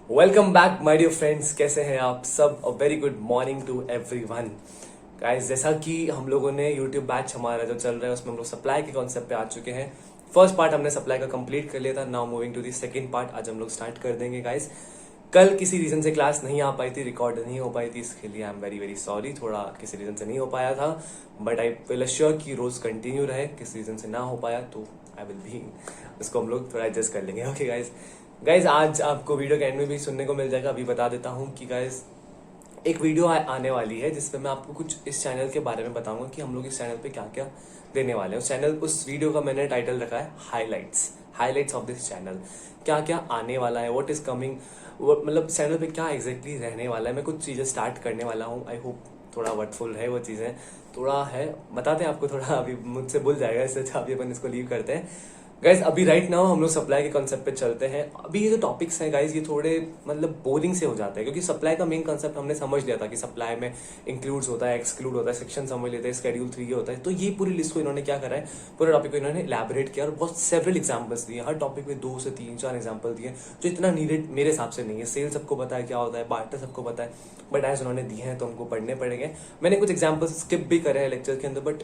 Welcome back my dear friends, कैसे हैं आप सब। A very good morning to everyone. Guys, जैसा कि हम लोगों ने यूट्यूब बैच हमारा जो चल रहा है उसमें हम लोग सप्लाई के कॉन्सेप्ट पे आ चुके हैं। फर्स्ट पार्ट हमने सप्लाई का कंप्लीट कर लिया था। Now moving to the second part, आज हम लोग स्टार्ट कर देंगे गाइस। कल किसी रीजन से क्लास नहीं आ पाई थी, रिकॉर्ड नहीं हो पाई थी, इसके लिए I am very very sorry. थोड़ा किसी रीजन से नहीं हो पाया था, बट आई विल अश्योर कि रोज कंटिन्यू रहे। किसी रीजन से ना हो पाया तो आई विल बी, उसको हम लोग थोड़ा एडजस्ट कर लेंगे। Okay guys. गाइज, आज आपको वीडियो के एंड में भी सुनने को मिल जाएगा। अभी बता देता हूँ कि गाइज एक वीडियो आने वाली है जिसपे मैं आपको कुछ इस चैनल के बारे में बताऊंगा कि हम लोग इस चैनल पे क्या क्या देने वाले हैं। उस वीडियो का मैंने टाइटल रखा है highlights, highlights of this channel. क्या क्या आने वाला है, व्हाट इज कमिंग, मतलब चैनल पे क्या एग्जैक्टली रहने वाला है। मैं कुछ चीजें स्टार्ट करने वाला हूँ। आई होप थोड़ा वर्डफुल है वो चीजें, थोड़ा है, बताते हैं आपको। थोड़ा अभी मुझसे भूल जाएगा, इससे अच्छा अभी अपन इसको लीव करते हैं। गाइज, अभी राइट नाउ हम लोग सप्लाई के कॉन्सेप्ट पे चलते हैं। अभी ये जो टॉपिक्स हैं गाइज, ये थोड़े मतलब बोरिंग से हो जाते हैं, क्योंकि सप्लाई का मेन कॉन्सेप्ट हमने समझ लिया था कि सप्लाई में इंक्लूड्स होता है, एक्सक्लूड होता है, सेक्शन समझ लेते हैं, शेड्यूल 3 होता है। तो ये पूरी लिस्ट को इन्होंने क्या करा है, पूरे टॉपिक को इन्होंने इलेबोरेट किया और बहुत सेवरल एग्जाम्पल्स दिए। हर टॉपिक में 2 से 3 4 एग्जाम्पल दिए, जो इतना नीडेड मेरे हिसाब से नहीं है। सेल सबको पता है क्या होता है, बार्टर सबको पता है, बट एज उन्होंने दिए हैं तो हमको पढ़ने पड़ेंगे। मैंने कुछ एग्जाम्पल्स स्किप भी करे हैं लेक्चर के अंदर, बट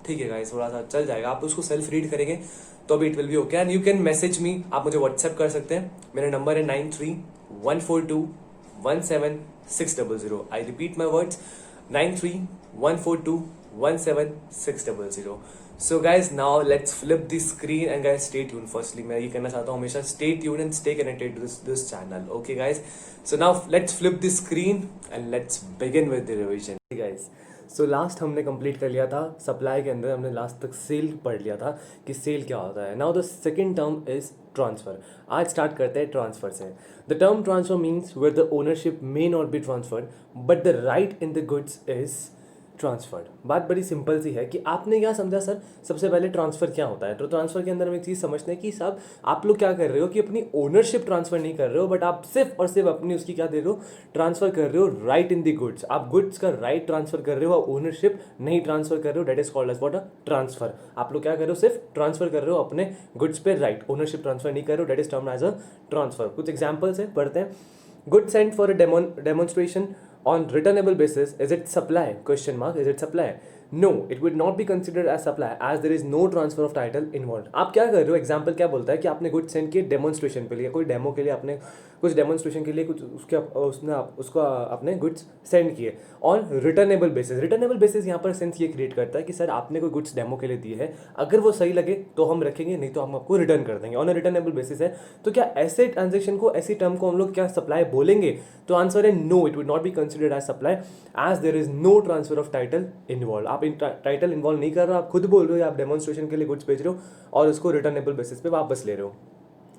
ठीक है गाइस, थोड़ा सा चल जाएगा। आप उसको सेल्फ रीड करेंगे तो अभी it will B okay. And you can message me, आप मुझे व्हाट्सएप कर सकते हैं। मेरा नंबर है 9314217600। I repeat my words, 9314217600। So guys, now let's flip the screen and guys stay tune. Firstly मैं ये कहना चाहता हूँ, हमेशा stay tune and stay connected to this channel. Okay guys, so now let's flip the screen and let's begin with the revision guys. So last हमने complete कर लिया था सप्लाई के अंदर, हमने लास्ट तक सेल पढ़ लिया था कि सेल क्या होता है। Now the second term is transfer. आज स्टार्ट करते हैं ट्रांसफर से। The term transfer means where the ownership may not be transferred but the right in the goods is transferred. बात बड़ी सिंपल सी है कि आपने क्या समझा सर, सबसे पहले ट्रांसफर क्या होता है। तो ट्रांसफर के अंदर हम एक चीज़ समझते हैं कि साहब आप लोग क्या कर रहे हो कि अपनी ओनरशिप ट्रांसफर नहीं कर रहे हो, बट आप सिर्फ और सिर्फ अपनी उसकी क्या दे रहे हो, ट्रांसफर कर रहे हो राइट इन द गुड्स। आप गुड्स का राइट ट्रांसफर कर रहे हो, ओनरशिप नहीं ट्रांसफर कर रहे हो। That is called as what, a transfer. आप लोग क्या कर रहे हो, सिर्फ ट्रांसफर कर रहे हो अपने गुड्स पे, राइट ओनरशिप ट्रांसफर नहीं कर रहे हो। That is termed as a transfer. कुछ एग्जाम्पल्स है, पढ़ते हैं। Goods sent for a demonstration on returnable basis, is it supply? Question mark, is it supply? No, it would not be considered as supply as there is no transfer of title involved. आप क्या कर रहे हो, example क्या बोलता है कि आपने गुड सेंड किए डेमोन्स्ट्रेशन के लिए, कोई डेमो के लिए आपने कुछ डेमोन्स्ट्रेशन के लिए कुछ उसको आपने गुड्स सेंड किए on returnable basis. Returnable basis यहाँ पर सेंस ये क्रिएट करता है कि सर आपने कोई गुड्स डेमो के लिए दिए है, अगर वो सही लगे तो हम रखेंगे, नहीं तो हम आपको रिटर्न कर देंगे। ऑन रिटर्नेबल बेसिस है, तो क्या ऐसे ट्रांजेक्शन को, ऐसी टर्म को हम लोग क्या सप्लाई बोलेंगे? तो आंसर है no, it would not be considered as supply as there is no transfer of title involve. आप टाइटल इन्वॉल्व नहीं कर रहे हो, आप खुद बोल रहे हो आप डेमोन्स्ट्रेशन के लिए गुड्स भेज रहे हो और उसको रिटर्नेबल बेसिस पे वापस ले रहे हो।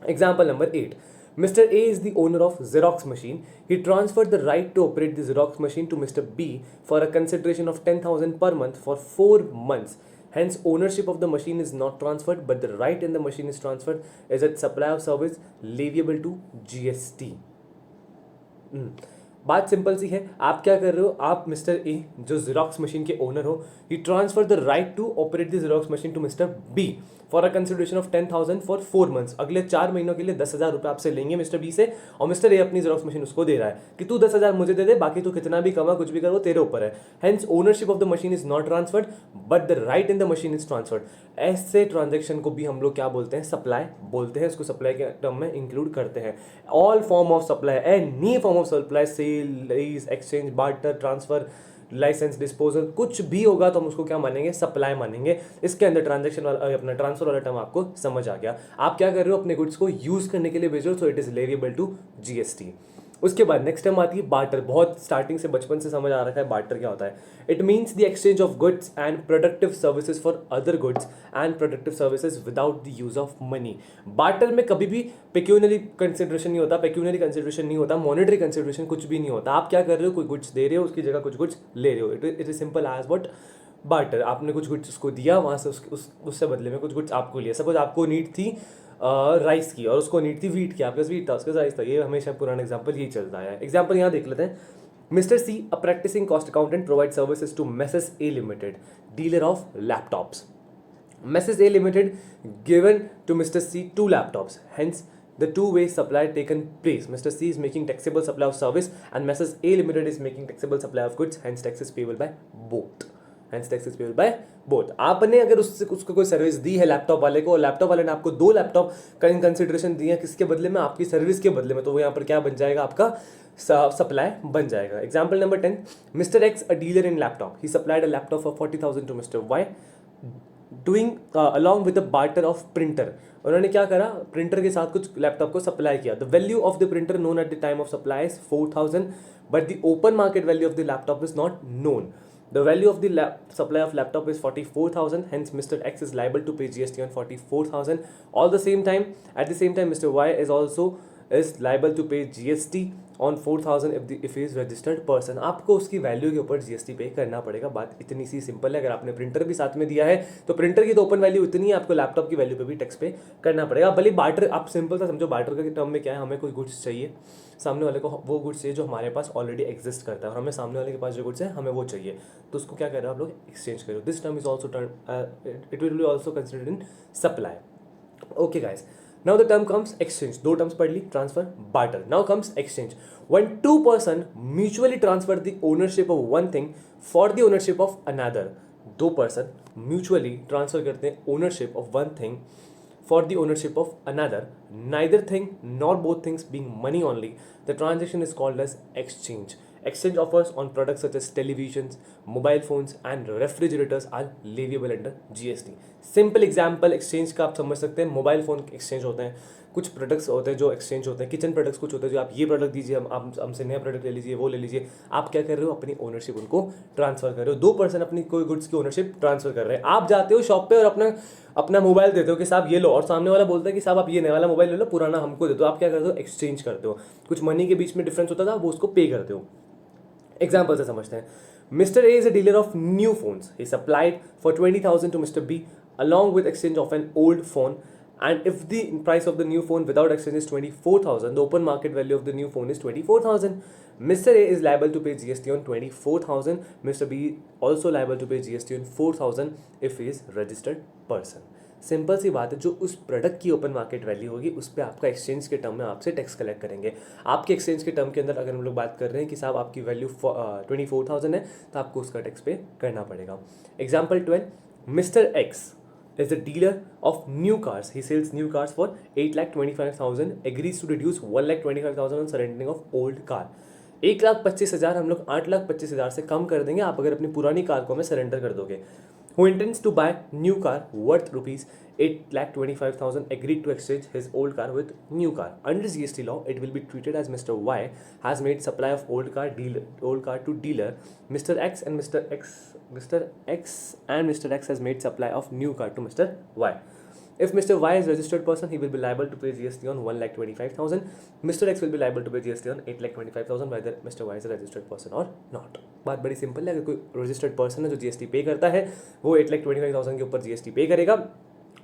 Example number 8. Mr. A is the owner of Xerox machine. He transferred the right to operate the Xerox machine to Mr. B for a consideration of 10,000 per month for 4 months. Hence, ownership of the machine is not transferred, but the right in the machine is transferred. Is it supply of service leviable to GST? बात simple सी है। आप क्या कर रहे हो, आप mister A जो xerox machine के ओनर हो, he transfer the right to operate the xerox machine to mister B for a consideration of 10,000 for 4 months. अगले 4 महीनों के लिए 10,000 रुपये आपसे लेंगे मिस्टर बी से, और मिस्टर ए अपनी जेरोक्स मशीन उसको दे रहा है कि तू 10,000 मुझे दे दे, बाकी तू कितना भी कमा कुछ भी कर वो तेरे ऊपर है। Hence ownership of the machine is not transferred but the right in the machine is transferred. ऐसे ट्रांजेक्शन को भी हम लोग क्या बोलते हैं, सप्लाई बोलते हैं। इसको सप्लाई के टर्म में इंक्लूड करते हैं। All form of supply, any form of supply, sale, lease, exchange, barter, transfer, licence, disposal, कुछ भी होगा तो हम उसको क्या मानेंगे, सप्लाई मानेंगे। इसके अंदर ट्रांजैक्शन वाला, अपना ट्रांसफर वाला टर्म आपको समझ आ गया। आप क्या कर रहे हो, अपने गुड्स को यूज करने के लिए भेज रहे हो, so it is leviable to GST. उसके बाद नेक्स्ट टर्म आती है बार्टर। बहुत स्टार्टिंग से बचपन से समझ आ रखा है बार्टर क्या होता है। It means the exchange of goods and productive services for other goods and productive services without the use of money. Barter में कभी भी पेक्यूनरी कंसिडरेशन नहीं होता, पेक्यूनरी कंसिडरेशन नहीं होता, मॉनेटरी कंसिडरेशन कुछ भी नहीं होता। आप क्या कर रहे हो, कोई गुड्स दे रहे हो, उसकी जगह कुछ गुड्स ले रहे हो। It is simple as what, barter. आपने कुछ गुड्स उसको दिया, वहां से उससे बदले में कुछ गुड्स आपको लिया। सपोज आपको नीड थी राइस की और उसको नीड थी वीट की, आपके पास वीट था, उसके पास राइस था। ये हमेशा पुराना एग्जाम्पल यही चलता है। एग्जाम्पल यहाँ देख लेते हैं। Mr C, a practising cost accountant, provide services to Messrs A limited, dealer of laptops. Mrs. A Limited given to Mr. C 2 laptops. Hence, the two-way supply taken place. Mr. C is making taxable supply of service and Mrs. A Limited is making taxable supply of goods, hence tax is payable by both. Hence tax is payable by both. आपने अगर उसको कोई service दी है laptop वाले को, और laptop वाले ने आपको 2 लैपटॉप का कंसिडरेशन दिया है किसके बदले में, आपकी सर्विस के बदले में, तो वो यहाँ पर क्या बन जाएगा, आपका सप्लाई बन जाएगा. Example number 10, Mr X a dealer in laptop, he supplied a laptop for 40,000 to Mr Y doing along with the barter of printer. उन्होंने क्या करा, प्रिंटर के साथ कुछ लैपटॉप को सप्लाई किया. The value of the printer known at the time of supply is 4,000 but the open market value of the laptop is not known. The value of the supply of laptop is 44,000. Hence, Mr. X is liable to pay GST on 44,000. At the same time, Mr. Y is liable to pay GST on 4,000 if he is registered person. आपको उसकी value के ऊपर GST पे करना पड़ेगा. बात इतनी सी simple है. अगर आपने प्रिंटर भी साथ में दिया है तो प्रिंटर की तो ओपन वैल्यू इतनी है, आपको लैपटॉप की वैल्यू पे भी टैक्स पे करना पड़ेगा. भले बार्टर आप सिंपल सा समझो, बार्टर का टर्म में क्या है, हमें कोई गुड्स चाहिए, सामने वाले को वो गुड्स चाहिए जो हमारे पास ऑलरेडी एग्जिस्ट करता है, और हमें सामने वाले के पास जो गुड्स है हमें वो चाहिए, तो उसको क्या कर रहे हो आप लोग, एक्सचेंज करो. This term is also it will be also considered in supply. Okay guys, now the term comes exchange. दो टर्म्स पढ़ ली, transfer, barter. Now comes exchange. when two person mutually transfer the ownership of one thing for the ownership of another. दो person mutually transfer करते हैं ownership of one thing for the ownership of another, neither thing nor both things being money only, the transaction is called as exchange. Exchange offers on products such as televisions, mobile phones and refrigerators are leviable under GST. Simple example exchange का आप समझ सकते हैं, mobile phone exchange होते हैं, कुछ products होते हैं जो एक्सचेंज होते हैं, किचन प्रोडक्ट्स कुछ होते हैं जो आप ये प्रोडक्ट दीजिए, हम हमसे नया प्रोडक्ट ले लीजिए, वो ले लीजिए. आप क्या कर रहे हो, अपनी ओनरशिप उनको ट्रांसफर कर रहे हो. दो पर्सन अपनी कोई गुड्स की ओनरशिप ट्रांसफर कर रहे हैं. आप जाते हो शॉप पे और अपना मोबाइल देते हो कि साहब ये लो, और सामने वाला बोलता है कि साहब आप ये नया वाला मोबाइल ले लो, पुराना हमको दे दो. आप क्या करते हो, एक्सचेंज करते हो. कुछ मनी के बीच में डिफरेंस होता था, वो उसको पे करते हो. एग्जाम्पल से समझते हैं. Mr. A is a dealer of new phones. He supplied for 20,000 to Mr. B along with exchange of an old phone. And if the price of the new phone without exchange is 24,000, the open market value of the new phone is 24,000. Mr. A is liable to pay GST on 24,000. Mr. B also liable to pay GST on 4,000 if he is registered person. Simple सी बात है, जो उस product की open market value होगी उस पर आपका एक्सचेंज के टर्म में आपसे टैक्स कलेक्ट करेंगे. आपके एक्सचेंज के टर्म के अंदर अगर हम लोग बात कर रहे हैं कि साहब आपकी वैल्यू 24,000 है, तो आपको उसका टैक्स पे करना पड़ेगा. Example 12, mister x is a dealer of new cars. He sells new cars for 8,25,000, agrees to reduce 1,25,000 on surrendering of old car. 1,25,000 हम लोग 8,25,000 से कम कर देंगे आप अगर अपनी पुरानी कार को हमें सरेंडर कर दोगे. Who intends to buy new car worth rupees 8,25,000 agreed to exchange his old car with new car. Under GST law, it will be treated as Mr. Y has made supply of old car to dealer. Mr. X and Mr. X has made supply of new car to Mr. Y. If Mr. Y is registered person, he will be liable to pay GST on 1,25,000. Mr. X will be liable to pay GST on 8,25,000 whether Mr. Y is a registered person or not. बात बड़ी simple है. अगर कोई registered person है जो GST पे करता है, वो 8,25,000 के ऊपर GST पे करेगा.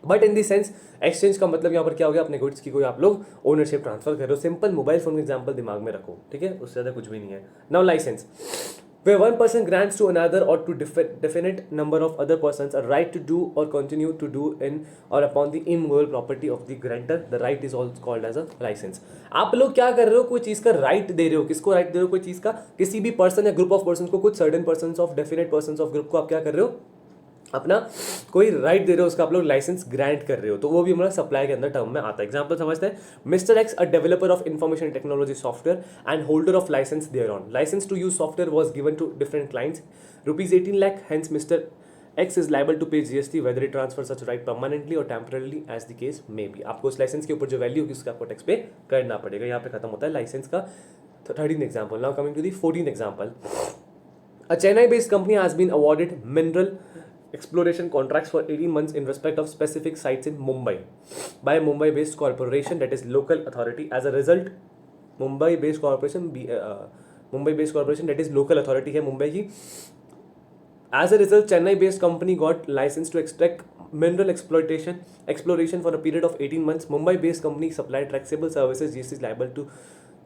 But in the sense exchange का मतलब यहाँ पर क्या हो गया, अपने गुड्स की कोई आप लोग ओनरशिप ट्रांसफर कर रहे हो. सिंपल मोबाइल फोन का एग्जांपल दिमाग में रखो, ठीक है, उससे ज़्यादा कुछ भी नहीं है. Now licence, where one person grants to another or to definite number of other persons a right to do or continue to do in or upon the immovable property of the grantor, the right is also called as a license. आप लोग क्या कर रहे हो, कोई चीज़ का right they रहे हो. किसको राइट दे रहे हो, कोई चीज़ का, किसी भी पर्सन या ग्रुप ऑफ पर्सन को, कुछ certain person of definite person of group को आप क्या कर रहे हो, अपना कोई राइट दे रहे हो, उसका आप लोग लाइसेंस ग्रांट कर रहे हो. तो वो भी हमारा सप्लाई के अंदर टर्म में आता है. एग्जांपल समझते हैं. Mr X a developer of information technology software and holder of licence thereon. Licence to use software was given to different clients, rupees 18 lakh. Hence Mr X is liable to pay GST whether it transfers such right permanently or temporarily as the case may be. आपको उस licence के ऊपर जो value होगी उसका आपको tax पे करना पड़ेगा. यहाँ पे खत्म होता है लाइसेंस का 13th example. Now coming to the 14th example. A Chennai-based company has been awarded mineral exploration contracts for 18 months in respect of specific sites in Mumbai by a Mumbai-based corporation that is local authority. As a result, Mumbai-based corporation that is local authority है मुंबई की. As a result, Chennai-based company got license to extract mineral exploration for a period of 18 months. Mumbai-based company supplied taxable services. GST is liable to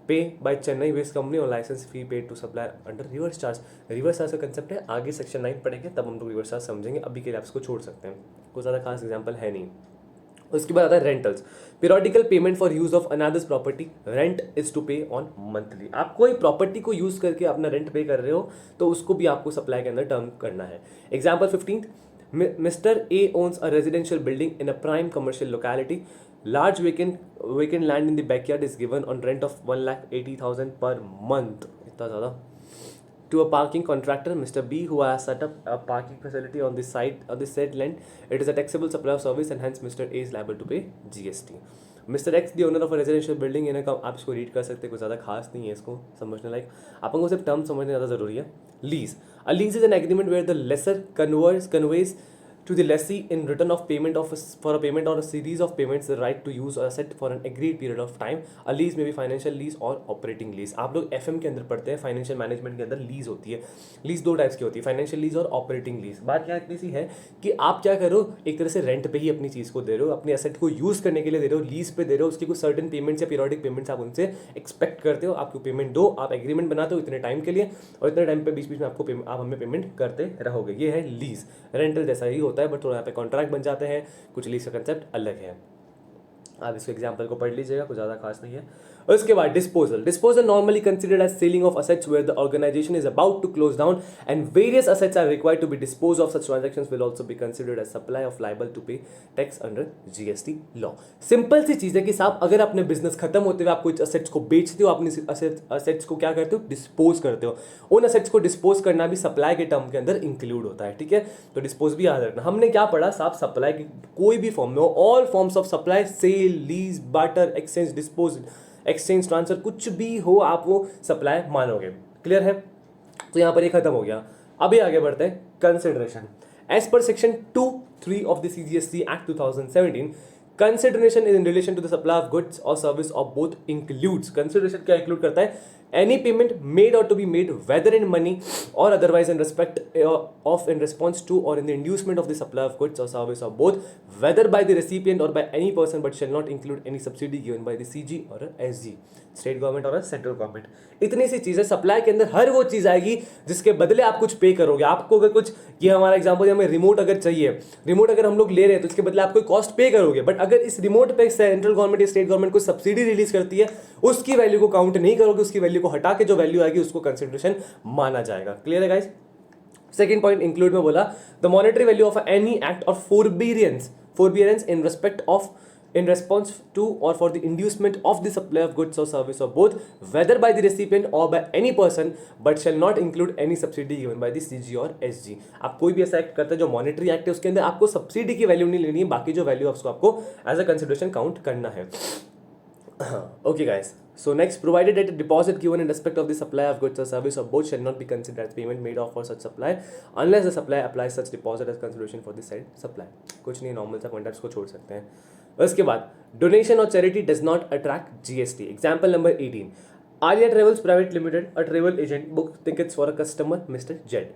pay by Chennai-based company or license fee paid to supply under reverse charge. Reverse charge का concept है, आगे section 9 पढ़ेंगे तब हम लोग reverse charge समझेंगे. अभी के लिए आप इसको छोड़ सकते हैं, कोई ज़्यादा खास एग्जाम्पल है नहीं. उसके बाद आता है rentals, periodical payment for use of another's property, rent is to pay on monthly. आप कोई प्रॉपर्टी को यूज करके अपना रेंट पे कर रहे हो तो उसको भी आपको सप्लाई के अंदर टर्म करना है। Example 15, Mr. A owns a residential building in a prime commercial locality. Large vacant land in the backyard is given on rent of 1,80,000 per month. इतना ज़्यादा. To a parking contractor, Mr. B, who has set up a parking facility on the said land, it is a taxable supply of service and hence Mr. A is liable to pay GST. Mr. X, the owner of a residential building in a आप इसको read कर सकते हैं, कुछ ज़्यादा खास नहीं है इसको समझने लायक, आपको सिर्फ टर्म समझने ज़्यादा ज़रूरी है। Lease, a lease is an agreement where the lessor conveys to the lessee in return of payment for a payment or a series of payments the right to use or asset for an agreed period of time. A lease may be financial lease or operating lease. आप लोग FM के अंदर पढ़ते हैं, financial management के अंदर lease होती है। लीज दो टाइप्स की होती है, फाइनेंशियल लीज और ऑपरेटिंग लीज। बात क्या इतनी सी है कि आप क्या करो, एक तरह से रेंट पे ही अपनी चीज़ को दे रहे हो, अपने एसेट को यूज़ करने के लिए दे रहे हो, लीज पे दे रहे हो, उसकी कुछ सर्टन पेमेंट्स या पीरियोडिक पेमेंट्स आप उनसे एक्सपेक्ट करते हो, आपको पेमेंट दो, आप एग्रीमेंट बनाते हो इतने टाइम के लिए और इतने टाइम पे बीच बीच में आपको आप हमें पेमेंट करते रहोगे। ये है लीज। रेंटल जैसा ही होता है बट थोड़ा यहाँ पे कॉन्ट्रैक्ट बन जाते हैं, कुछ लीज का कंसेप्ट अलग है। आप इसको एग्जांपल को पढ़ लीजिएगा, कुछ ज़्यादा खास नहीं है। और उसके बाद disposal normally considered as selling of assets where the organisation is about to close down and various assets are required to be dispose of. Such transactions will also be considered as supply of liable to pay tax under GST law. Simple सी चीज है कि साहब अगर अपने business खत्म होते हुए आप कुछ असेट्स को बेचते हो, अपने असेट्स को क्या करते हो, डिस्पोज करते हो, उन असेट्स को डिस्पोज करना भी सप्लाई के टर्म के अंदर इंक्लूड होता है। ठीक है, तो डिस्पोज भी याद रखना। हमने क्या पढ़ा साहब, सप्लाई की कोई भी फॉर्म में हो, all forms of supply, sale, lease, barter, exchange, dispose, exchange, transfer, कुछ भी हो आप वो सप्लाई मानोगे। क्लियर है? तो यहां पर ये खत्म हो गया। अभी आगे बढ़ते हैं, consideration. As per section 2(3) of the CGST act 2017, consideration is in relation to the supply of goods or service of both includes. Consideration क्या इंक्लूड करता है? Any payment made or to be made, whether in money or otherwise, in respect of, in response to, or in the inducement of the supply of goods or service or both, whether by the recipient or by any person, but shall not include any subsidy given by the CG or a SG, state government और central government. इतनी सी चीज़ें, supply के अंदर हर वो चीज़ आएगी जिसके बदले आप कुछ पे करोगे। आपको अगर कुछ, ये हमारा एग्जांपल, हमें रिमोट अगर चाहिए, रिमोट अगर हम लोग ले रहे हैं तो इसके बदले आप कोई कॉस्ट पे करोगे, बट अगर इस रिमोट पे सेंट्रल गवर्नमेंट या स्टेट गवर्नमेंट को सब्सिडी रिलीज करती है, उसकी वैल्यू को काउंट नहीं करोगे, उसकी वैल्यू को हटा के जो वैल्यू आएगी उसको कंसिडरेशन माना जाएगा। क्लियर है गाइस? सेकंड पॉइंट इंक्लूड में बोला, the monetary value of any act और forbearance in respect of, in response to or for the inducement of the supply of goods or service or both, whether by the recipient or by any person, but shall not include any subsidy given by the CG और SG। आप कोई भी ऐसा act करते हैं जो monetary act है, उसके अंदर आपको सब्सिडी की वैल्यू नहीं लेनी है, बाकी जो वैल्यू उसको आपको एज अ कंसिडरेशन काउंट करना है। Okay guys, so next, provided that a deposit given in respect of the supply of goods or service or both shall not be considered as payment made off for such supply unless the supply applies such deposit as consideration for the said supply। कुछ नहीं, normal सा point इसको छोड़ सकते हैं। उसके बाद, donation और charity does not attract GST। Example number 18, Alia travels private limited, a travel agent book tickets for a customer mister Z.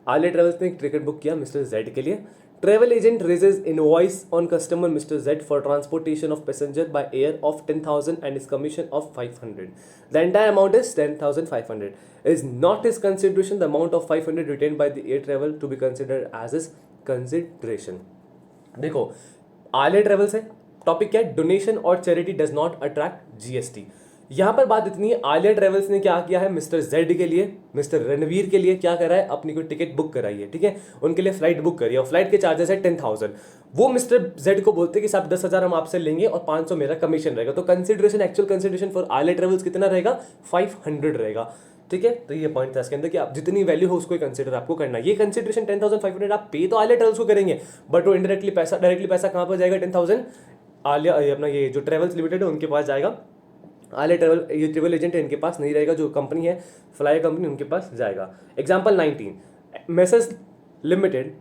Alia travels ने एक टिकट बुक किया मिस्टर जेड के लिए। Travel agent raises invoice on customer Mr. Z for transportation of passenger by air of 10,000 and his commission of 500. The entire amount is 10,500. Is not his consideration the amount of 500 retained by the air travel to be considered as his consideration। देखो, Alia travels है, topic क्या है, donation और charity does not attract GST। यहां पर बात इतनी है, आलिया ट्रेवल्स ने क्या किया है, मिस्टर जेड के लिए, मिस्टर रणवीर के लिए क्या करा है, अपनी कोई टिकट बुक कराई है। ठीक है, उनके लिए फ्लाइट बुक करी है और फ्लाइट के चार्जेस है 10,000। वो मिस्टर जेड को बोलते हैं कि साहब 10,000 हम आपसे लेंगे और 500 मेरा कमीशन रहेगा। तो consideration, actual consideration for Alia travels कितना रहेगा, 500 रहेगा। ठीक है, तो ये पॉइंट था इसके अंदर कि आप जितनी वैल्यू हो उसको कंसिडर आपको करना है। ये कंसिडरेशन 10,500 आप पे तो आलिया ट्रेवल्स को करेंगे, बट वो इनडायरेक्टली पैसा, डायरेक्टली पैसा कहाँ पर जाएगा, 10,000 आलिया, अपना ये जो ट्रेवल्स लिमिटेड है उनके पास जाएगा। आलिया ट्रेवल, ये ट्रेवल एजेंट है, इनके पास नहीं रहेगा, जो कंपनी है फ्लाई कंपनी उनके पास जाएगा। Example 19, messrs limited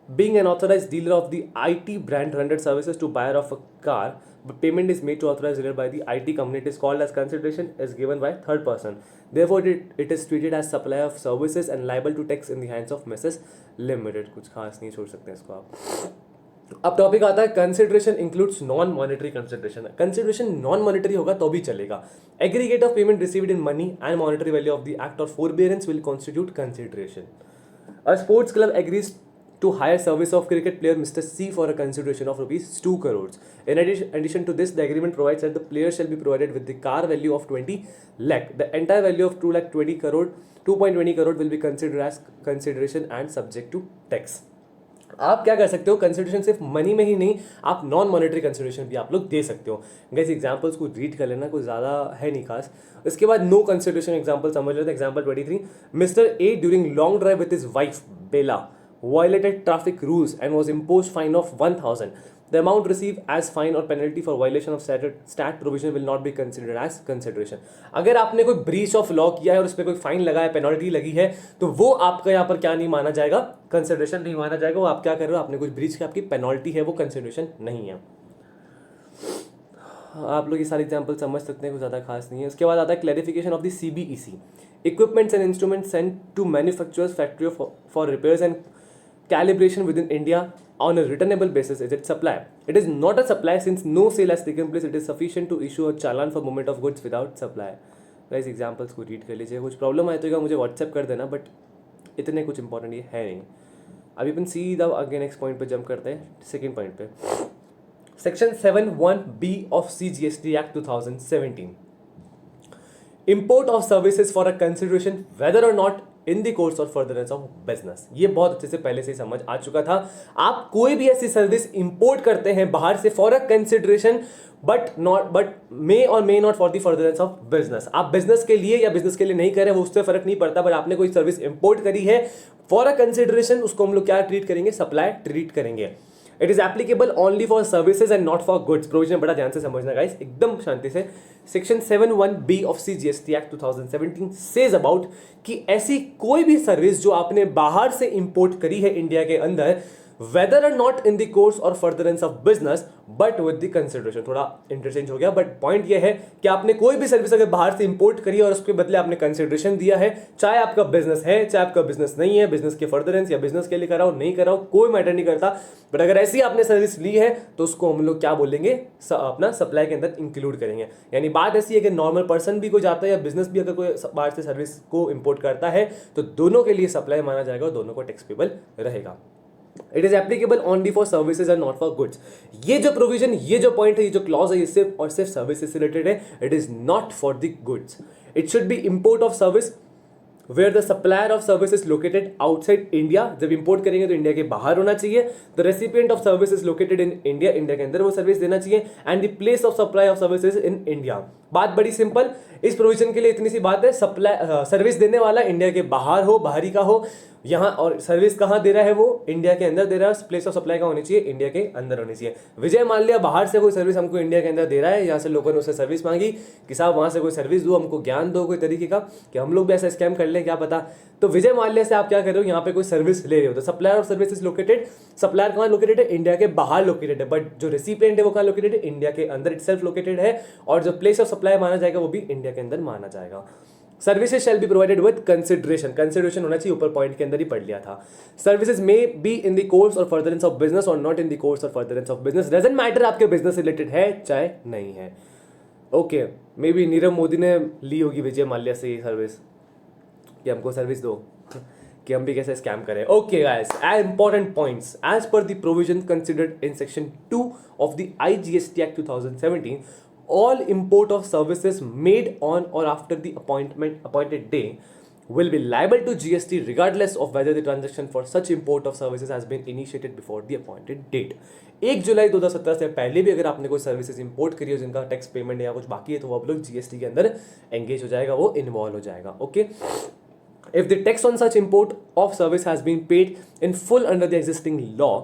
being an authorized dealer of the IT brand rendered services to buyer of a car, but payment is made to authorized dealer by the IT company. It is called as consideration is given by third person. Therefore, it is treated as supply of services and liable to tax in the hands of Messrs Limited। कुछ खास नहीं, छोड़ सकते हैं इसको आप। अब topic आता है, consideration includes non monetary consideration. Consideration non monetary होगा तो भी चलेगा। Aggregate of payment received in money and monetary value of the act or forbearance will constitute consideration. A sports club agrees to hire service of cricket player Mr. C for a consideration of rupees 2 crores. In addition to this, the agreement provides that the player shall be provided with the car value of 20 lakh. The entire value of 2 lakh 20 crore 2.20 crore will be considered as consideration and subject to tax. आप क्या कर सकते हो, consideration सिर्फ money में ही नहीं, आप non monetary consideration भी आप लोग दे सकते हो. गाइस एग्जांपल्स को रीड कर लेना, कोई ज़्यादा है नहीं खास. उसके बाद नो कंसिडरेशन एग्जांपल समझ लेते हैं. Example 23, Mr A during long drive with his wife Bela violated traffic rules and was imposed fine of 1000. The amount received as fine or penalty for violation of stat provision will not be considered as consideration. अगर आपने कोई breach of law किया है और उस पर कोई fine लगा है, पेनल्टी लगी है, तो वो आपका यहाँ पर क्या नहीं माना जाएगा, कंसिडरेशन नहीं माना जाएगा. वो आप क्या कर रहे हो, आपने कुछ ब्रीच की आपकी पेनल्टी है, वो कंसिडरेशन नहीं है. आप लोग ये सारे एग्जाम्पल समझ सकते हैं, कुछ ज़्यादा खास नहीं है. उसके बाद आता है clarification of the CBEC. Equipments and instruments sent to manufacturers factory for repairs and calibration within India on a returnable basis is it supply. It is not a supply since no sale has taken place. It is sufficient to issue a challan for movement of goods without supply. Guys examples को read कर लीजिए. कुछ problem आए तो मुझे WhatsApp कर देना, but इतने कुछ इंपॉर्टेंट ये है नहीं. अभी अपन सीधा आगे नेक्स्ट पॉइंट पे जंप करते हैं, सेकेंड पॉइंट पे. Section 7(1)(b) of CGST Act 2017. Import of services for a consideration whether or not in the course और फर्दरेंस ऑफ बिजनेस. ये बहुत अच्छे से पहले से ही समझ आ चुका था. आप कोई भी ऐसी सर्विस इंपोर्ट करते हैं बाहर से फॉर अ कंसिडरेशन बट मे और may not for the furtherance of business. आप बिजनेस के लिए या बिजनेस के लिए नहीं कर रहे, वो उससे फर्क नहीं पड़ता, बट आपने कोई सर्विस इंपोर्ट करी है फॉर अ कंसिडरेशन, उसको हम लोग क्या ट्रीट करेंगे, सप्लाई ट्रीट करेंगे. It is applicable only for services and not for goods. Provision बड़ा ध्यान से समझना गाइस, एकदम शांति से. Section 7(1)(b) of CGST Act 2017 says about कि ऐसी कोई भी सर्विस जो आपने बाहर से इंपोर्ट करी है इंडिया के अंदर, whether or not in the course or furtherance of business but with the consideration. थोड़ा इंटरचेंज हो गया, बट पॉइंट ये है कि आपने कोई भी सर्विस अगर बाहर से इंपोर्ट करी है और उसके बदले आपने कंसिडरेशन दिया है, चाहे आपका बिजनेस है चाहे आपका बिजनेस नहीं है, बिजनेस के फर्दरेंस या बिजनेस के लिए कराओ नहीं कराओ कोई मैटर नहीं करता, बट अगर ऐसी आपने सर्विस ली है तो उसको हम लोग क्या बोलेंगे, अपना सप्लाई के अंदर इंक्लूड करेंगे. यानी बात ऐसी है कि नॉर्मल पर्सन भी कोई जाता है या बिजनेस भी अगर कोई बाहर से सर्विस को इंपोर्ट करता है तो दोनों के लिए सप्लाई माना जाएगा और दोनों को टैक्स पेबल रहेगा. It is applicable only for services and not for goods. ये जो प्रोविजन, ये जो पॉइंट है, ये जो क्लॉज है, ये सिर्फ और सिर्फ सर्विसेज से रिलेटेड है. It is not for the goods. It should be import of service where the supplier of service is located outside India. जब इंपोर्ट करेंगे तो इंडिया के बाहर होना चाहिए. The recipient of service is located in India, India के अंदर वो सर्विस देना चाहिए. And the place of supply of services in India. बात बड़ी सिंपल, इस प्रोविजन के लिए इतनी सी बात है, सप्लाई सर्विस देने वाला इंडिया के बाहर हो, बाहरी का हो यहाँ, और सर्विस कहाँ दे रहा है, वो इंडिया के अंदर दे रहा है. प्लेस ऑफ सप्लाई कहाँ होनी चाहिए, इंडिया के अंदर होनी चाहिए. विजय माल्या बाहर से कोई सर्विस हमको इंडिया के अंदर दे रहा है, यहाँ से लोगों ने उससे सर्विस मांगी कि साहब वहाँ से कोई सर्विस दो, हमको ज्ञान दो कोई तरीके का कि हम लोग भी ऐसा स्कैम कर ले, क्या पता. तो विजय माल्या से आप क्या कर रहे हो, यहाँ पे कोई सर्विस ले रहे हो, तो supplier of service is located, supplier कहाँ लोकेटेड है, इंडिया के बाहर लोकेटेड है, बट जो रेसिपिएंट है वो कहाँ लोकेटेड है, इंडिया के अंदर इटसेल्फ लोकेटेड है. और जो प्लेस ऑफ सप्लाई माना जाएगा वो भी इंडिया के अंदर माना जाएगा. Services shall be provided with consideration. Consideration होना चाहिए, ऊपर पॉइंट के अंदर ही पढ़ लिया था. Services may be in the course और फर्दरेंस ऑफ बिजनेस और नॉट इन द कोर्स और furtherance of business. Doesn't matter आपके बिजनेस से रिलेटेड है चाहे नहीं है. Okay, may be Nirav Modi ने ली होगी विजय माल्या से ये सर्विस कि हमको सर्विस दो कि हम भी कैसे स्कैम करें. Okay guys, important points as per the provision considered in section 2 of the IGST Act 2017. All import of services made on or after the appointed day will be liable to GST regardless of whether the transaction for such import of services has been initiated before the appointed date. 1 जुलाई 2017 से पहले भी अगर आपने कोई services import करी हो जिनका tax payment या कुछ बाकी है तो वो आप लोग GST के अंदर एंगेज हो जाएगा, वो इन्वॉल्व हो जाएगा. Okay, if the tax on such import of service has been paid in full under the existing law,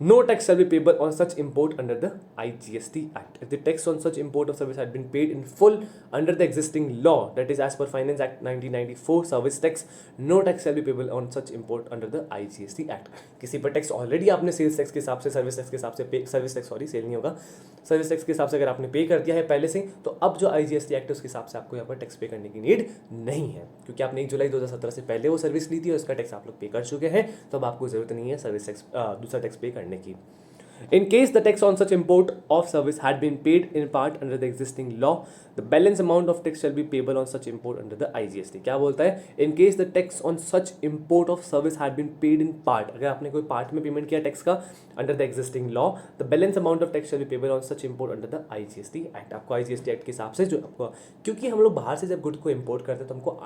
no tax shall be payable on such import under the IGST Act. If the tax on such import of service had been paid in full under the existing law, that is as per Finance Act 1994 service tax, no tax shall be payable on such import under the IGST Act. किसी पर tax already आपने sales tax के हिसाब से, service tax के हिसाब से पे, सर्विस टैक्स सॉरी सेल नहीं होगा, सर्विस टैक्स के हिसाब से अगर आपने पे कर दिया है पहले से, तो अब जो IGST Act है उसके हिसाब से आपको यहाँ पर टैक्स पे करने की नीड नहीं है, क्योंकि आपने 1 जुलाई 2017 से पहले वो सर्विस ली थी और उसका टैक्स आप लोग पे कर चुके हैं, तो अब आपको जरूरत नहीं है सर्विस टैक्स दूसरा टैक्स पे करने की. In case the tax on such import of service had been paid in part under the existing law, the balance amount of tax shall be payable on such import under the IGST। क्या बोलता है, in case the tax on such import of service had been paid in part, अगर आपने कोई part में payment किया tax का under the existing law, the balance amount of tax shall be payable on such import under the IGST act. आपको IGST act के हिसाब से जो आपको, क्योंकि हम लोग बाहर से जब गुड को इम्पोर्ट करते हैं तो हमको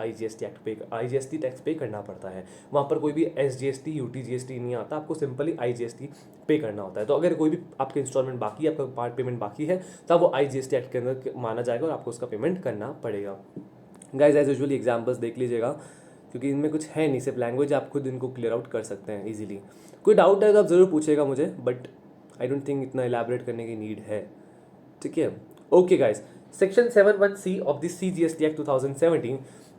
IGST टैक्स पे करना पड़ता है, वहाँ पर कोई भी SGST UTGST नहीं आता, आपको सिंपली IGST पे करना होता है। तो अगर कोई भी आपके इंस्टॉलमेंट बाकी है, आपका पार्ट पेमेंट बाकी है, तब वो IGST एक्ट के अंदर माना जाएगा और आपको उसका पेमेंट करना पड़ेगा। गाइज एज यूजुअली एग्जाम्पल्स देख लीजिएगा, क्योंकि इनमें कुछ है नहीं, सिर्फ लैंग्वेज, आप खुद इनको क्लियर आउट कर सकते हैं इजीली। कोई डाउट है तो आप ज़रूर पूछेगा मुझे, बट आई डोंट थिंक इतना इलैबोरेट करने की नीड है, ठीक है। Okay guys, section 7(1)(c of the CGST act 2017,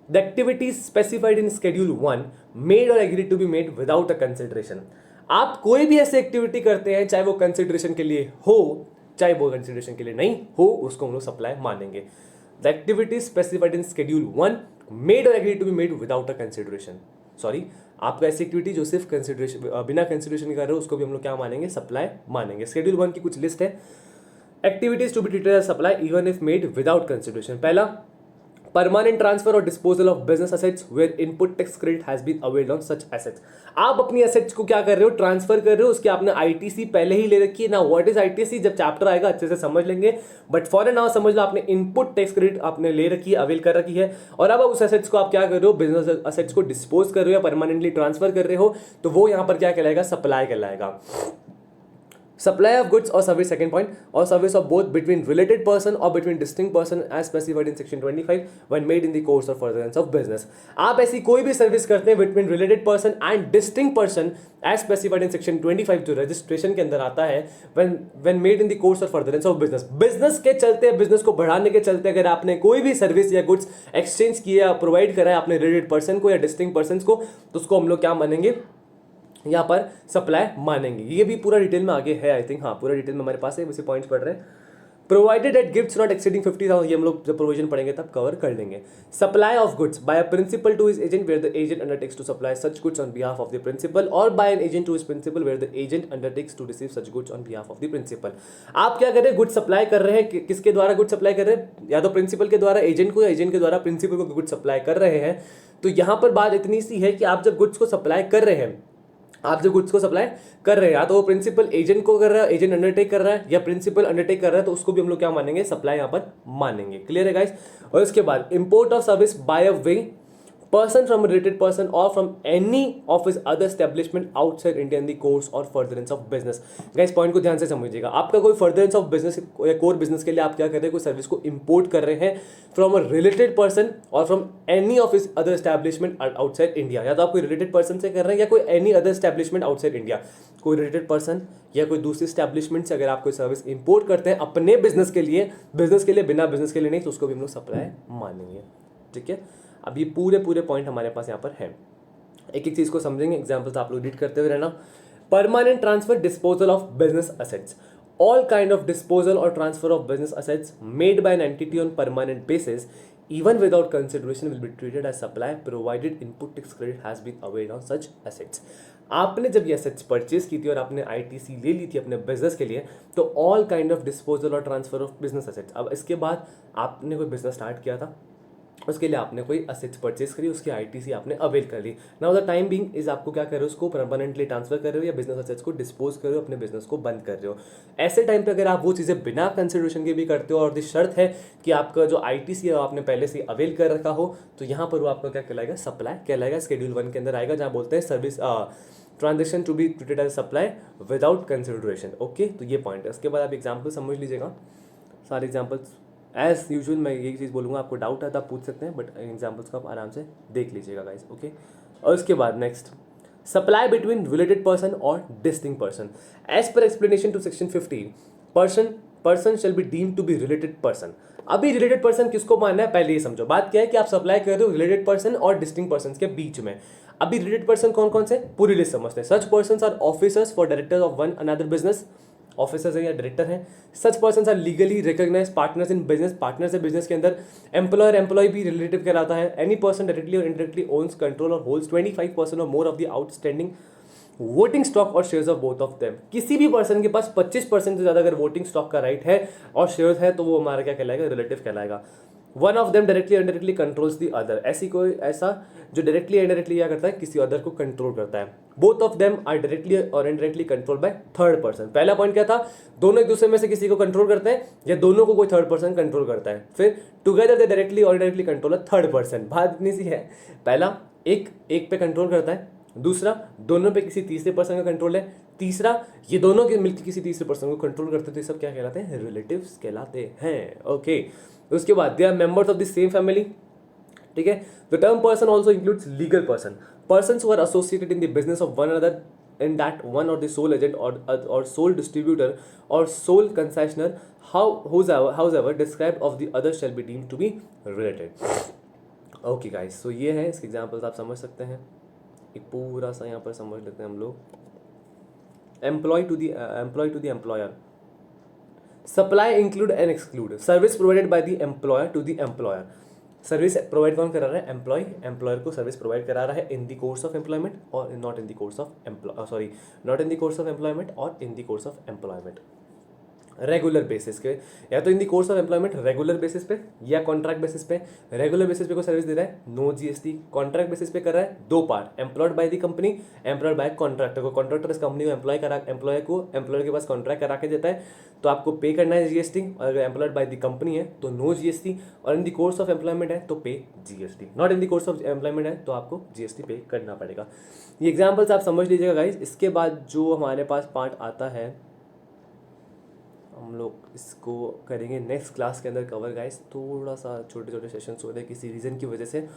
the activities specified in schedule 1 made or agreed to be made without a consideration. आप कोई भी ऐसी एक्टिविटी करते हैं, चाहे वो कंसिडरेशन के लिए हो चाहे वो कंसिडरेशन के लिए नहीं हो, उसको हम लोग सप्लाई मानेंगे। The activities specified in schedule 1 made or agreed to be made without a consideration, sorry, आपका ऐसी एक्टिविटी जो सिर्फ कंसिडरेशन, बिना कंसिडरेशन कर रहे हो, उसको भी हम लोग क्या मानेंगे, सप्लाई मानेंगे। शेड्यूल 1 की कुछ लिस्ट है, activities to be treated as supply even if made without consideration. पहला, परमानेंट ट्रांसफर और disposal of business assets where input tax credit has been availed on such assets. आप अपनी एसेट्स को क्या कर रहे हो, ट्रांसफर कर रहे हो, उसके आपने ITC पहले ही ले रखी है ना। व्हाट इज ITC, जब चैप्टर आएगा अच्छे से समझ लेंगे, बट फॉर नाउ समझ लो, आपने इनपुट टैक्स क्रेडिट आपने ले रखी है, अवेल कर रखी है, और अब उस एसेट्स को आप क्या कर रहे हो, बिजनेस असेट्स को डिस्पोज कर रहे हो या परमानेंटली ट्रांसफर कर रहे हो, तो वो यहां पर क्या कहलाएगा, सप्लाई कहलाएगा। Supply of goods or service, second point, or service of both between related person or between distinct person as specified in section 25 when made in the course of furtherance of business। आप ऐसी कोई भी service करते हैं between related person and distinct person as specified in section 25 जो registration के अंदर आता है, when made in the course of furtherance of business। Business के चलते, बिजनेस को बढ़ाने के चलते अगर आपने कोई भी सर्विस या गुड्स एक्सचेंज किया या प्रोवाइड करा है आपने रिलेटेड पर्सन को या डिस्टिंक्ट पर्सन को, तो उसको हम लोग क्या मानेंगे, यहाँ पर सप्लाई मानेंगे। ये भी पूरा डिटेल में आगे है, आई थिंक, हाँ पूरा डिटेल में हमारे पास है, वैसे पॉइंट्स पढ़ रहे हैं। Provided eight gifts not exceeding 50,000, ये हम लोग जब प्रोविजन पढ़ेंगे तब कवर कर लेंगे। Supply of goods by a principal to his agent where the agent undertakes to supply such goods on behalf of the principal, और by an agent to his principal where the agent undertakes to receive such goods on behalf of the principal. आप क्या कर रहे हैं, goods supply कर रहे हैं, किसके द्वारा गुड्स सप्लाई कर रहे हैं, या तो प्रिंसिपल के द्वारा एजेंट को, या एजेंट के द्वारा प्रिंसिपल को गुड्स सप्लाई कर रहे हैं। तो यहाँ पर बात इतनी सी है कि आप जब गुड्स को सप्लाई कर रहे हैं, आप जो गुड्स को सप्लाई कर रहे हैं, या तो वो प्रिंसिपल एजेंट को कर रहा है, एजेंट अंडरटेक कर रहा है, या प्रिंसिपल अंडरटेक कर रहा है, तो उसको भी हम लोग क्या मानेंगे, सप्लाई यहाँ पर मानेंगे। क्लियर है गाइस। और इसके बाद import of service by a way person from a related person or from any of his other establishment outside India in the course or furtherance of business। Guys point को ध्यान से समझिएगा, आपका कोई फर्दरेंस ऑफ बिजनेस या core business के लिए आप क्या कर रहे हैं, कोई सर्विस को इंपोर्ट कर रहे हैं फ्रॉम अ रिलेटेड पर्सन और from any of his other establishment outside India. या तो आप कोई रिलेटेड पर्सन से कर रहे हैं या कोई any other establishment outside India. कोई रिलेटेड पर्सन या कोई दूसरी एस्टैब्लिशमेंट से अगर आप कोई सर्विस इंपोर्ट करते हैं अपने बिजनेस के लिए, बिना बिजनेस के लिए नहीं, तो उसको भी हम लोग सप्लाई मानेंगे। ठीक है, अब ये पूरे पॉइंट हमारे पास यहाँ पर है, एक एक चीज को समझेंगे, एग्जांपल्स आप लोग रीड करते हुए रहना। Permanent transfer disposal of business assets, all kind of disposal और transfer of business assets made by an entity on permanent basis even without consideration will be treated as supply provided input tax credit has been availed on such assets। आपने जब ये assets purchase की थी और आपने ITC ले ली थी अपने बिजनेस के लिए, तो ऑल काइंड ऑफ डिस्पोजल और ट्रांसफर ऑफ बिजनेस असेट्स, अब इसके बाद आपने कोई बिजनेस स्टार्ट किया था, उसके लिए आपने कोई असेट्स परचेज करी, उसकी ITC आपने अवेल कर ली। Now the time being is आपको क्या कर रहे हो, उसको परमानेंटली ट्रांसफर कर रहे हो या बिजनेस असेट्स को डिस्पोज कर रहे हो, अपने बिजनेस को बंद कर रहे हो। ऐसे टाइम पे अगर आप वो चीज़ें बिना कंसिडरेशन के भी करते हो और दी शर्त है कि आपका जो ITC है आपने पहले से अवेल कर रखा हो, तो यहाँ पर वो आपका क्या कहलाएगा, सप्लाई कहलाएगा। शेड्यूल 1 के अंदर आएगा, जहाँ बोलते हैं service transaction to be treated as supply without consideration. Okay, तो ये पॉइंट है। उसके बाद आप एग्जाम्पल समझ लीजिएगा, सारे एग्जाम्पल्स एज यूजुअल मैं यही चीज़ बोलूँगा, आपको डाउट है तो आप पूछ सकते हैं, बट एग्जाम्पल्स को आप आराम से देख लीजिएगा गाइस। ओके, और उसके बाद next, supply between related person और distinct person as per explanation to section 15 person shall be deemed to be related person. अभी रिलेटेड पर्सन किसको मानना है, पहले ये समझो। बात क्या है कि आप सप्लाई कर रहे हो रिलेटेड पर्सन और डिस्टिंक्ट पर्सन के बीच में। अभी रिलेटेड पर्सन कौन कौन से, पूरी लिस्ट समझते हैं। Such person are officers for directors of one another business, officers हैं या डायरेक्टर हैं। Such person are legally recognised partners in business, partners है बिजनेस के अंदर। एम्प्लॉयर एम्प्लॉय भी रिलेटिव कहलाता है। Any person directly or indirectly owns control or holds 25% or more of the outstanding voting stock or shares of both of them. किसी भी person के पास 25% से ज़्यादा अगर वोटिंग स्टॉक का राइट है और शेयर्स है तो वो हमारा क्या कहलाएगा, रिलेटिव कहलाएगा। One of them directly indirectly controls the other, ऐसी कोई ऐसा जो डायरेक्टली इनडायरेक्टली क्या करता है, किसी अदर को कंट्रोल करता है। Both of them are directly or indirectly control by third person. पहला पॉइंट क्या था, दोनों एक दूसरे में से किसी को कंट्रोल करते हैं या दोनों को कोई थर्ड पर्सन कंट्रोल करता है। फिर together they directly or indirectly control a third person. बात इतनी सी है, पहला एक पे कंट्रोल करता है, दूसरा दोनों पे किसी तीसरे पर्सन का कंट्रोल है, तीसरा ये दोनों के मिलकर किसी तीसरे पर्सन को कंट्रोल करते हैं। तो ये सब क्या कहलाते हैं, रिलेटिव्स कहलाते हैं। ओके, उसके बाद they are members of the same family. ठीक है, the term person also includes legal person, persons who are associated in the business of one another, in that one or the sole agent or sole distributor or sole concessionaire, however described of the other shall be deemed to be related. Okay guys, so ये है, इसके examples आप समझ सकते हैं। एक पूरा सा यहाँ पर समझ लेते हैं हम लोग। Employ to the employer, supply include and exclude, service provided by the employer to the employer. Service provide कौन करा रहा है, एम्प्लॉय, एम्प्लॉयर को सर्विस प्रोवाइड करा रहा है in the course of employment or not in the course of not in the course of employment or in the course of employment. Regular basis के, या तो in the course of employment regular basis पे या contract basis पे। Regular basis पे कोई service दे रहा है, नो जीएसटी। कॉन्ट्रैक्ट बेसिस पे कर रहा है, दो part, employed by the company, employed by contractor को। कॉन्ट्रैक्टर इस कंपनी को एम्प्लॉयर के पास कॉन्ट्रैक्ट करा के देता है तो आपको पे करना है जीएसटी, और अगर एम्प्लॉयड बाय द कंपनी है तो नो जीएसटी, और in the course of employment है तो पे GST. Not in the course of employment है तो आपको जीएसटी पे करना पड़ेगा। ये एग्जाम्पल्स आप समझ लीजिएगा गाइज। इसके बाद जो हमारे पास पार्ट आता है हम लोग इसको करेंगे नेक्स्ट क्लास के अंदर कवर गाइस। थोड़ा सा छोटे छोटे सेशंस हो रहे हैं किसी रीज़न की वजह से,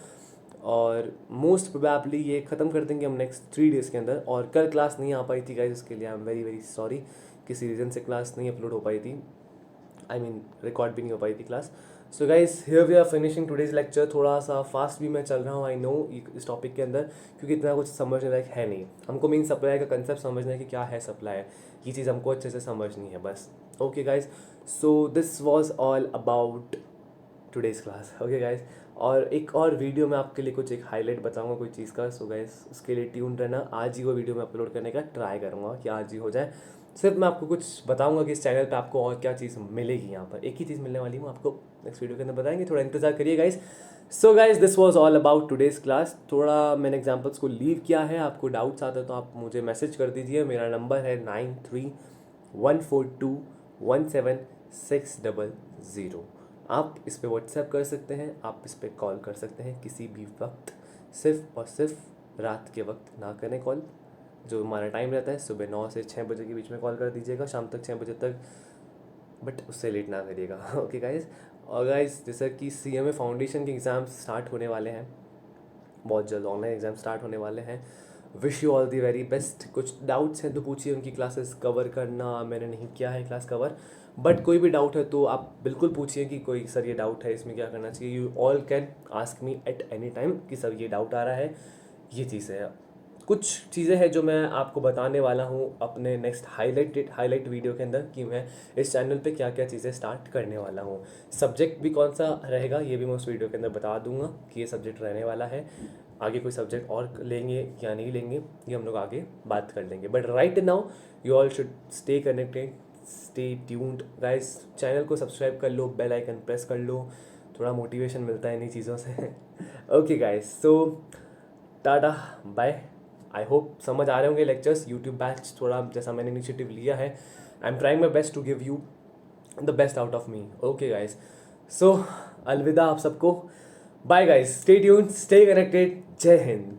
और मोस्ट प्रोबेबली ये ख़त्म कर देंगे हम नेक्स्ट 3 डेज़ के अंदर। और कल क्लास नहीं आ पाई थी गाइस, उसके लिए I am very very sorry. किसी रीज़न से क्लास नहीं अपलोड हो पाई थी, आई मीन रिकॉर्ड भी नहीं हो पाई थी class. So guys here we are finishing today's lecture. थोड़ा सा फास्ट भी मैं चल रहा हूँ, आई नो, इस टॉपिक के अंदर, क्योंकि इतना कुछ समझने लायक है नहीं। हमको मेन सप्लाई का कंसेप्ट समझना है कि क्या है सप्लाई, ये चीज़ हमको अच्छे से समझनी है बस। Okay guys, so this was all about today's class. Okay guys, और एक और वीडियो में आपके लिए कुछ एक हाईलाइट बताऊंगा कोई चीज़ का। सो गाइज उसके लिए ट्यून रहना, आज ही वो वीडियो मैं अपलोड करने का ट्राई करूँगा कि आज ही हो जाए। सिर्फ मैं आपको कुछ बताऊंगा कि इस चैनल पे आपको और क्या चीज़ मिलेगी। यहाँ पर एक ही चीज़ मिलने वाली हूँ, आपको नेक्स्ट वीडियो के अंदर बताएंगे, थोड़ा इंतजार करिए guys. So guys this was all about today's class. थोड़ा मैंने एग्जांपल्स को लीव किया है, आपको डाउट्स आते हैं तो आप मुझे मैसेज कर दीजिए। मेरा नंबर है 9314217600। आप इस पर व्हाट्सएप कर सकते हैं, आप इस पर कॉल कर सकते हैं किसी भी वक्त, सिर्फ और सिर्फ रात के वक्त ना करें कॉल। जो हमारा टाइम रहता है सुबह 9 से 6 बजे के बीच में कॉल कर दीजिएगा, शाम तक 6 बजे तक, बट उससे लेट ना करिएगा। ओके गाइज, और गाइज जैसा कि CMA फाउंडेशन के एग्ज़ाम्स स्टार्ट होने वाले हैं बहुत जल्द, ऑनलाइन एग्ज़ाम स्टार्ट होने वाले हैं। Wish you all the very best. कुछ डाउट्स हैं तो पूछिए, उनकी क्लासेस कवर करना मैंने नहीं किया है क्लास कवर, बट कोई भी डाउट है तो आप बिल्कुल पूछिए कि कोई सर ये डाउट है, इसमें क्या करना चाहिए। You all can ask me at any time कि सर ये डाउट आ रहा है, ये चीज़ें है। कुछ चीज़ें हैं जो मैं आपको बताने वाला हूँ अपने नेक्स्ट हाईलाइट वीडियो के अंदर, कि मैं इस चैनल पे क्या क्या चीज़ें स्टार्ट करने वाला हूँ। सब्जेक्ट भी कौन सा रहेगा ये भी मैं उस वीडियो के अंदर बता दूंगा कि ये सब्जेक्ट रहने वाला है। आगे कोई सब्जेक्ट और लेंगे या नहीं लेंगे ये हम लोग आगे बात कर लेंगे, but right now you all should stay connected, stay tuned guys. Channel को सब्सक्राइब कर लो, बेल आइकन प्रेस कर लो, थोड़ा मोटिवेशन मिलता है इन्हीं चीज़ों से। Okay guys, so tata bye. I hope समझ आ रहे होंगे लेक्चर्स। यूट्यूब बैच थोड़ा जैसा मैंने इनिशिएटिव लिया है, I am trying my best to give you the best out of me. Okay guys, so अलविदा आप सबको, bye guys, stay tuned, stay connected, जय हिंद।